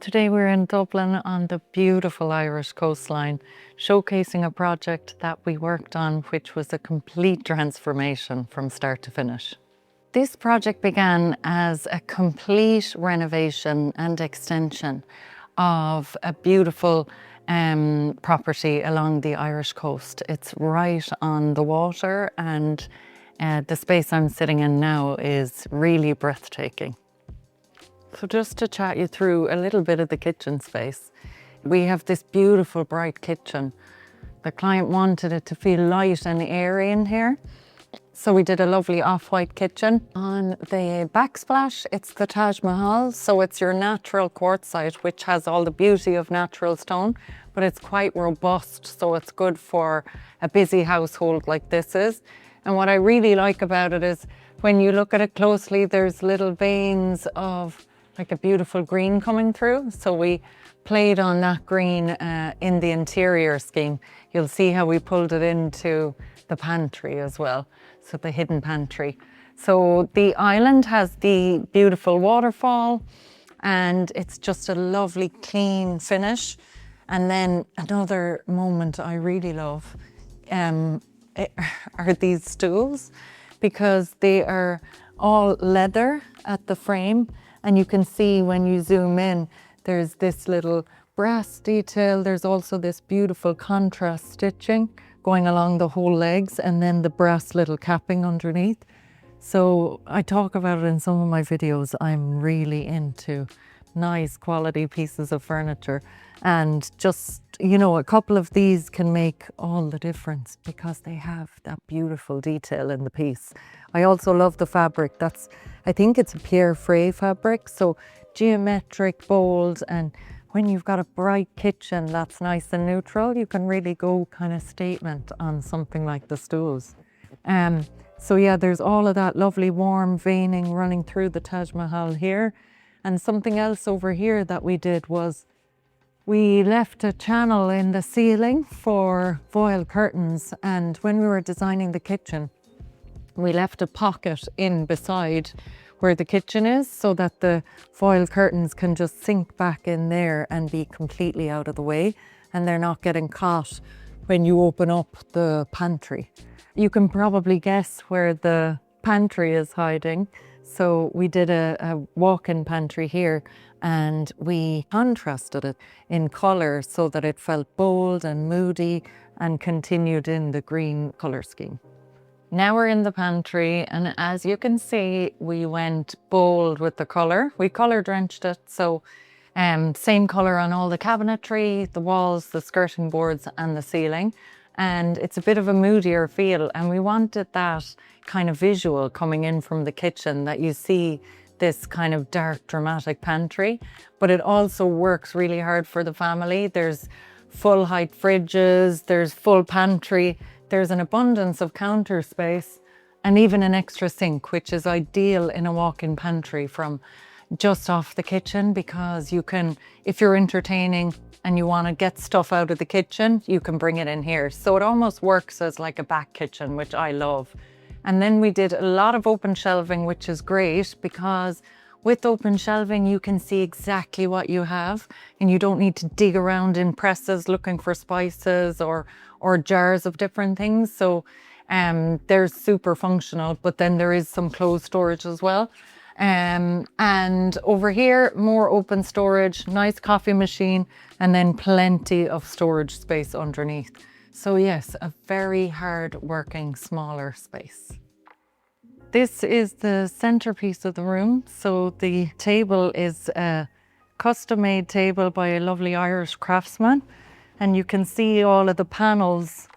Today we're in Dublin on the beautiful Irish coastline, showcasing a project that we worked on which was a complete transformation from start to finish. This project began as a complete renovation and extension of a beautiful property along the Irish coast. It's right on the water, and the space I'm sitting in now is really breathtaking. So just to chat you through a little bit of the kitchen space, we have this beautiful bright kitchen. The client wanted it to feel light and airy in here, so we did a lovely off-white kitchen. On the backsplash, it's the Taj Mahal, so it's your natural quartzite, which has all the beauty of natural stone, but it's quite robust, so it's good for a busy household like this is. And what I really like about it is when you look at it closely, there's little veins of like a beautiful green coming through. So we played on that green in the interior scheme. You'll see how we pulled it into the pantry as well. So the hidden pantry. So the island has the beautiful waterfall, and it's just a lovely clean finish. And then another moment I really love are these stools, because they are all leather at the frame. And you can see when you zoom in, there's this little brass detail. There's also this beautiful contrast stitching going along the whole legs, and then the brass little capping underneath. So I talk about it in some of my videos. I'm really into nice quality pieces of furniture, and just, you know, a couple of these can make all the difference because they have that beautiful detail in the piece. I also love the fabric. I think it's a Pierre Fray fabric, so geometric, bold, and when you've got a bright kitchen that's nice and neutral, you can really go kind of statement on something like the stools. So yeah, there's all of that lovely warm veining running through the Taj Mahal here. And something else over here that we did was we left a channel in the ceiling for foil curtains, and when we were designing the kitchen, we left a pocket in beside where the kitchen is so that the foil curtains can just sink back in there and be completely out of the way, and they're not getting caught when you open up the pantry. You can probably guess where the pantry is hiding. So we did a walk-in pantry here, and we contrasted it in colour so that it felt bold and moody and continued in the green colour scheme. Now we're in the pantry, and as you can see, we went bold with the colour. We colour drenched it, so same colour on all the cabinetry, the walls, the skirting boards and the ceiling. And it's a bit of a moodier feel, and we wanted that kind of visual coming in from the kitchen, that you see this kind of dark, dramatic pantry, but it also works really hard for the family. There's full height fridges, there's full pantry, there's an abundance of counter space, and even an extra sink, which is ideal in a walk-in pantry from just off the kitchen, because you can, if you're entertaining and you want to get stuff out of the kitchen, you can bring it in here. So it almost works as like a back kitchen, which I love. And then we did a lot of open shelving, which is great, because with open shelving, you can see exactly what you have, and you don't need to dig around in presses looking for spices or jars of different things. So they're super functional, but then there is some closed storage as well. And over here, more open storage, nice coffee machine, and then plenty of storage space underneath. So yes, a very hard working, smaller space. This is the centerpiece of the room. So the table is a custom made table by a lovely Irish craftsman. And you can see all of the panels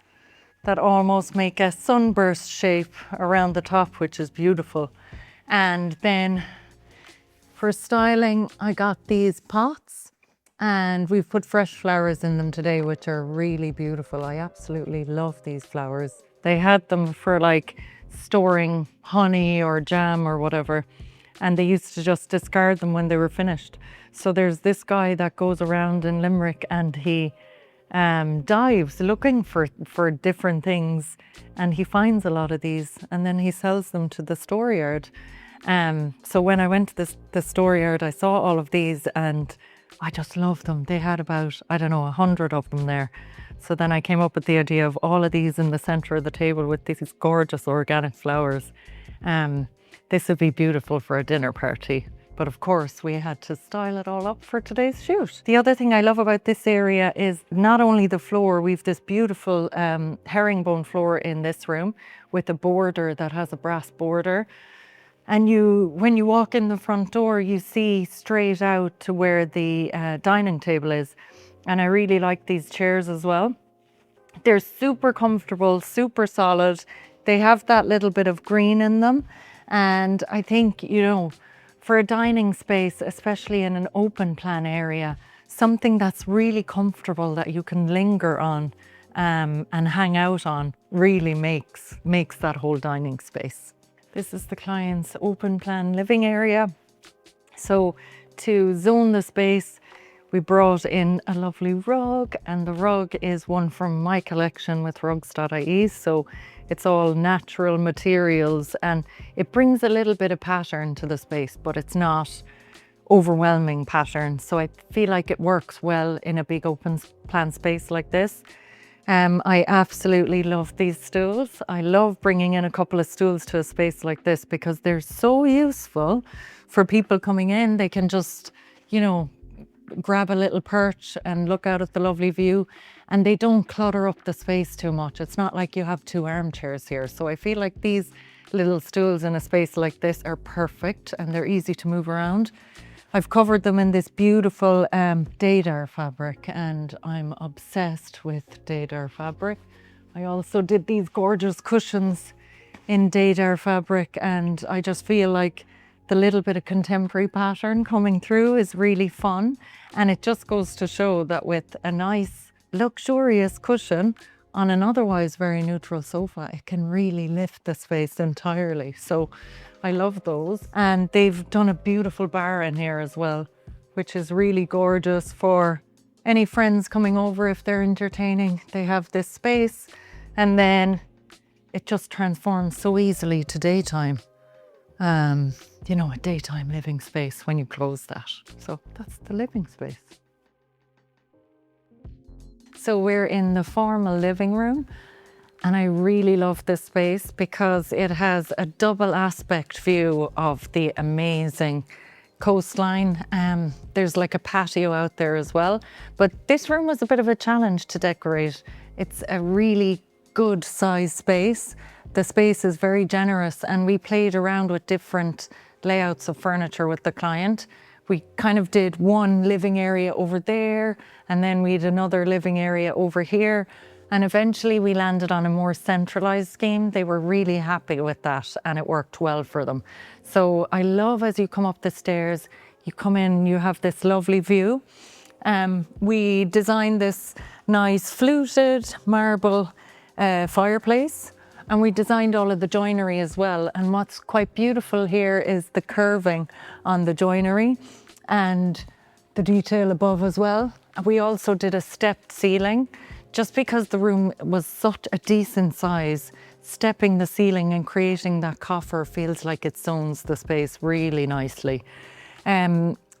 that almost make a sunburst shape around the top, which is beautiful. And then for styling, I got these pots, and we've put fresh flowers in them today, which are really beautiful. I absolutely love these flowers. They had them for like storing honey or jam or whatever, and they used to just discard them when they were finished. So there's this guy that goes around in Limerick, and he dives looking for different things, and he finds a lot of these, and then he sells them to the storeyard. So when I went to the storeyard, I saw all of these, and I just love them. They had about, I don't know, 100 of them there. So then I came up with the idea of all of these in the center of the table with these gorgeous organic flowers. This would be beautiful for a dinner party. But of course, we had to style it all up for today's shoot. The other thing I love about this area is not only the floor, we've this beautiful herringbone floor in this room with a border that has a brass border. And when you walk in the front door, you see straight out to where the dining table is. And I really like these chairs as well. They're super comfortable, super solid. They have that little bit of green in them. And I think, you know, for a dining space, especially in an open plan area, something that's really comfortable that you can linger on and hang out on really makes that whole dining space. This is the client's open plan living area. So to zone the space, we brought in a lovely rug, and the rug is one from my collection with rugs.ie. So it's all natural materials and it brings a little bit of pattern to the space, but it's not overwhelming pattern. So I feel like it works well in a big open plan space like this. I absolutely love these stools. I love bringing in a couple of stools to a space like this because they're so useful for people coming in. They can just, you know, grab a little perch and look out at the lovely view, and they don't clutter up the space too much. It's not like you have 2 armchairs here. So I feel like these little stools in a space like this are perfect and they're easy to move around. I've covered them in this beautiful Daydar fabric, and I'm obsessed with Daydar fabric. I also did these gorgeous cushions in Daydar fabric, and I just feel like the little bit of contemporary pattern coming through is really fun. And it just goes to show that with a nice luxurious cushion on an otherwise very neutral sofa, it can really lift the space entirely. So I love those. And they've done a beautiful bar in here as well, which is really gorgeous for any friends coming over if they're entertaining. They have this space, and then it just transforms so easily to daytime. You know, a daytime living space when you close that. So that's the living space. So we're in the formal living room, and I really love this space because it has a double aspect view of the amazing coastline. There's like a patio out there as well, but this room was a bit of a challenge to decorate. It's a really good size space. The space is very generous, and we played around with different layouts of furniture with the client. We kind of did one living area over there, and then we had another living area over here. And eventually we landed on a more centralized scheme. They were really happy with that, and it worked well for them. So I love, as you come up the stairs, you come in, you have this lovely view. We designed this nice fluted marble fireplace, and we designed all of the joinery as well. And what's quite beautiful here is the curving on the joinery and the detail above as well. We also did a stepped ceiling, just because the room was such a decent size. Stepping the ceiling and creating that coffer feels like it zones the space really nicely.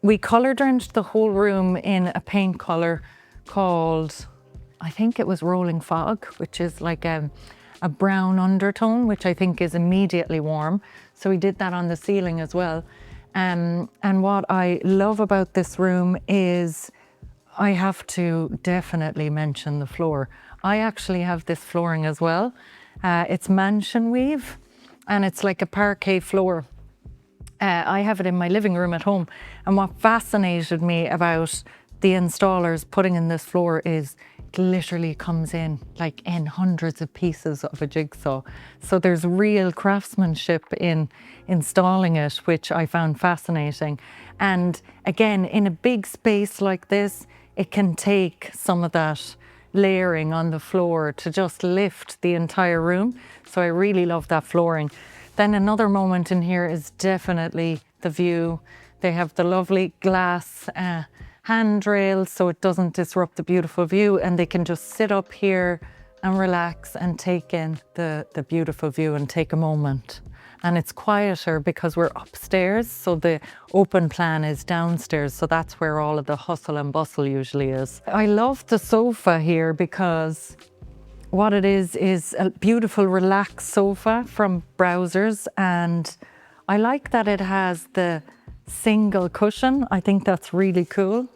We colour drenched the whole room in a paint colour called, I think it was Rolling Fog, which is like a brown undertone, which I think is immediately warm. So we did that on the ceiling as well. And what I love about this room is, I have to definitely mention the floor. I actually have this flooring as well. It's mansion weave, and it's like a parquet floor. I have it in my living room at home. And what fascinated me about the installers putting in this floor is it literally comes in like in hundreds of pieces of a jigsaw. So there's real craftsmanship in installing it, which I found fascinating. And again, in a big space like this, it can take some of that layering on the floor to just lift the entire room. So I really love that flooring. Then another moment in here is definitely the view. They have the lovely glass handrails so it doesn't disrupt the beautiful view, and they can just sit up here and relax and take in the beautiful view and take a moment and it's quieter because we're upstairs, so the open plan is downstairs, so that's where all of the hustle and bustle usually is. I love the sofa here because what it is a beautiful relaxed sofa from Browsers, and I like that it has the single cushion. I think that's really cool.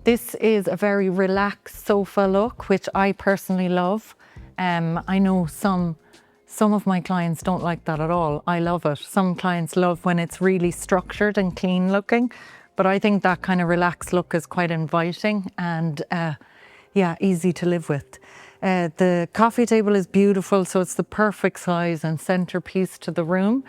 This is a very relaxed sofa look, which I personally love. I know some of my clients don't like that at all. I love it. Some clients love when it's really structured and clean looking, but I think that kind of relaxed look is quite inviting and yeah, easy to live with. The coffee table is beautiful, so it's the perfect size and centerpiece to the room.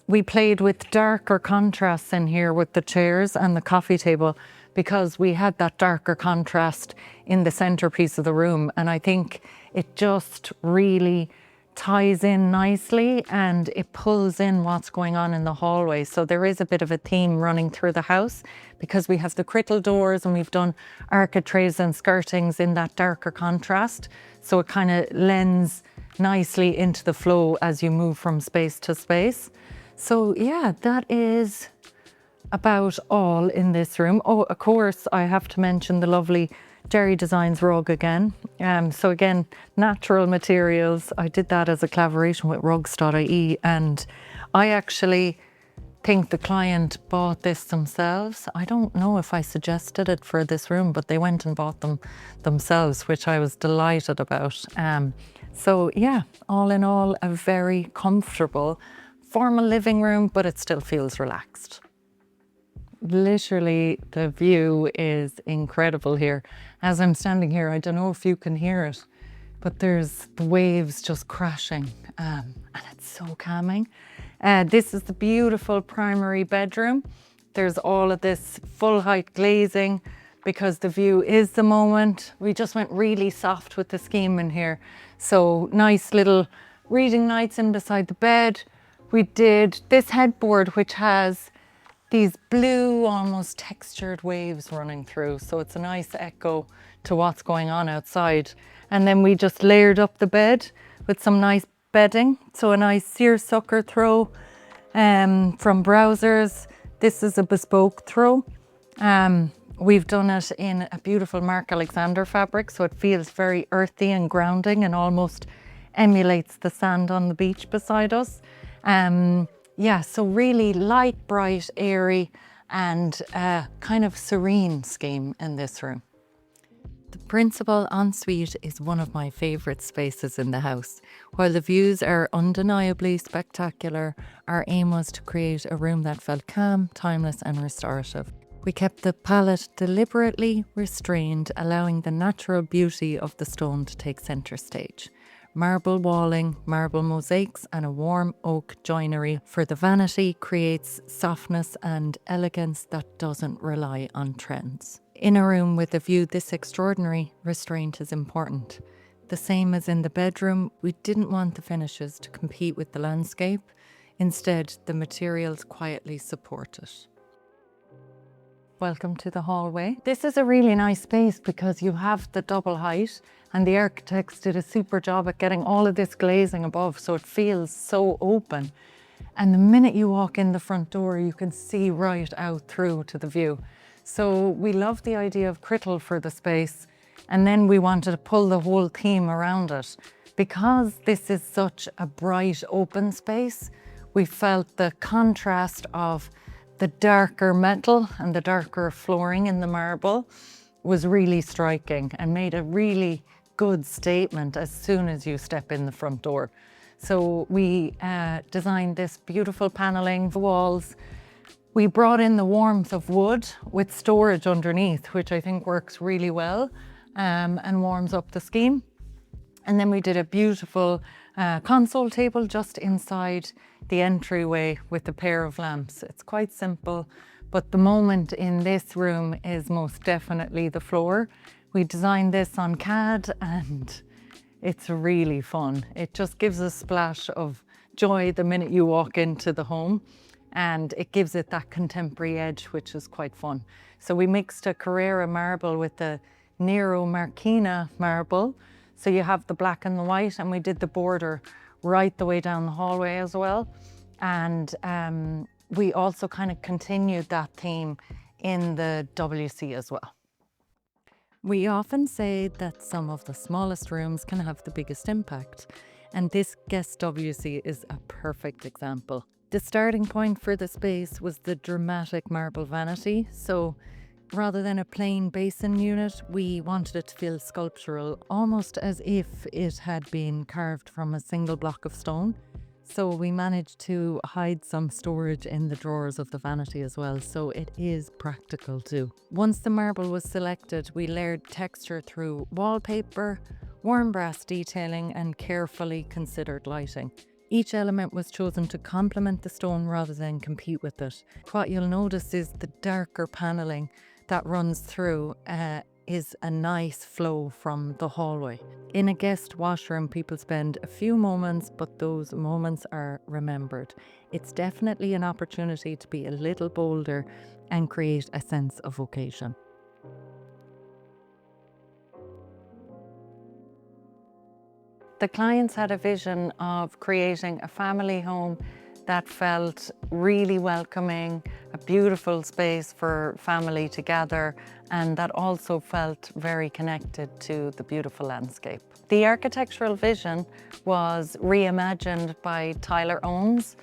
We played with darker contrasts in here with the chairs and the coffee table because we had that darker contrast in the centerpiece of the room, and I think it just really ties in nicely and it pulls in what's going on in the hallway. So there is a bit of a theme running through the house because we have the crittle doors and we've done architraves and skirtings in that darker contrast. So it kind of lends nicely into the flow as you move from space to space. So yeah, that is about all in this room. Oh, of course, I have to mention the lovely Geri Designs rug again. So again, natural materials. I did that as a collaboration with rugs.ie, and I actually think the client bought this themselves. I don't know if I suggested it for this room, but they went and bought them themselves, which I was delighted about. So yeah, all in all, a very comfortable, formal living room, but it still feels relaxed. Literally, the view is incredible here. As I'm standing here, I don't know if you can hear it, but there's the waves just crashing, and it's so calming. This is the beautiful primary bedroom. There's all of this full height glazing because the view is the moment. We just went really soft with the scheme in here. So nice little reading nights in beside the bed. We did this headboard, which has these blue, almost textured waves running through. So it's a nice echo to what's going on outside. And then we just layered up the bed with some nice bedding. So a nice seersucker throw from Browsers. This is a Bespoke throw. We've done it in a beautiful Mark Alexander fabric, so it feels very earthy and grounding and almost emulates the sand on the beach beside us. Yeah, so really light, bright, airy, and kind of serene scheme in this room. The principal ensuite is one of my favourite spaces in the house. While the views are undeniably spectacular, our aim was to create a room that felt calm, timeless and restorative. We kept the palette deliberately restrained, allowing the natural beauty of the stone to take centre stage. Marble walling, marble mosaics and a warm oak joinery for the vanity creates softness and elegance that doesn't rely on trends. In a room with a view this extraordinary, restraint is important. The same as in the bedroom, we didn't want the finishes to compete with the landscape. Instead, the materials quietly support it. Welcome to the hallway. This is a really nice space because you have the double height, and the architects did a super job at getting all of this glazing above, so it feels so open. And the minute you walk in the front door, you can see right out through to the view. So we love the idea of crittle for the space, and then we wanted to pull the whole theme around it. Because this is such a bright open space, we felt the contrast of the darker metal and the darker flooring in the marble was really striking and made a really good statement as soon as you step in the front door. So we designed this beautiful paneling, the walls. We brought in the warmth of wood with storage underneath, which I think works really well and warms up the scheme. And then we did a beautiful console table just inside the entryway with a pair of lamps. It's quite simple, but the moment in this room is most definitely the floor. We designed this on CAD and it's really fun. It just gives a splash of joy the minute you walk into the home, and it gives it that contemporary edge, which is quite fun. So we mixed a Carrara marble with the Nero Marquina marble. So you have the black and the white, and we did the border right the way down the hallway as well. And we also kind of continued that theme in the WC as well. We often say that some of the smallest rooms can have the biggest impact, and this guest WC is a perfect example. The starting point for the space was the dramatic marble vanity, so rather than a plain basin unit, we wanted it to feel sculptural, almost as if it had been carved from a single block of stone. So we managed to hide some storage in the drawers of the vanity as well, so it is practical too. Once the marble was selected, we layered texture through wallpaper, warm brass detailing, and carefully considered lighting. Each element was chosen to complement the stone rather than compete with it. What you'll notice is the darker paneling that runs through is a nice flow from the hallway. In a guest washroom, people spend a few moments, but those moments are remembered. It's definitely an opportunity to be a little bolder and create a sense of occasion. The clients had a vision of creating a family home that felt really welcoming, a beautiful space for family to gather, and that also felt very connected to the beautiful landscape. The architectural vision was reimagined by Tyler Owens,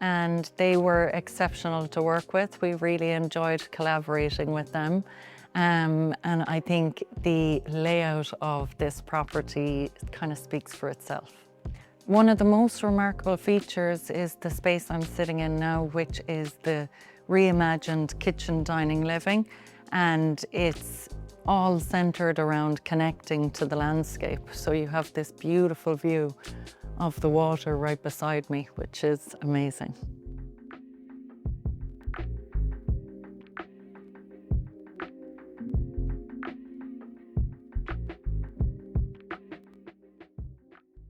and they were exceptional to work with. We really enjoyed collaborating with them. And I think the layout of this property kind of speaks for itself. One of the most remarkable features is the space I'm sitting in now, which is the reimagined kitchen dining living, and it's all centered around connecting to the landscape. So you have this beautiful view of the water right beside me, which is amazing.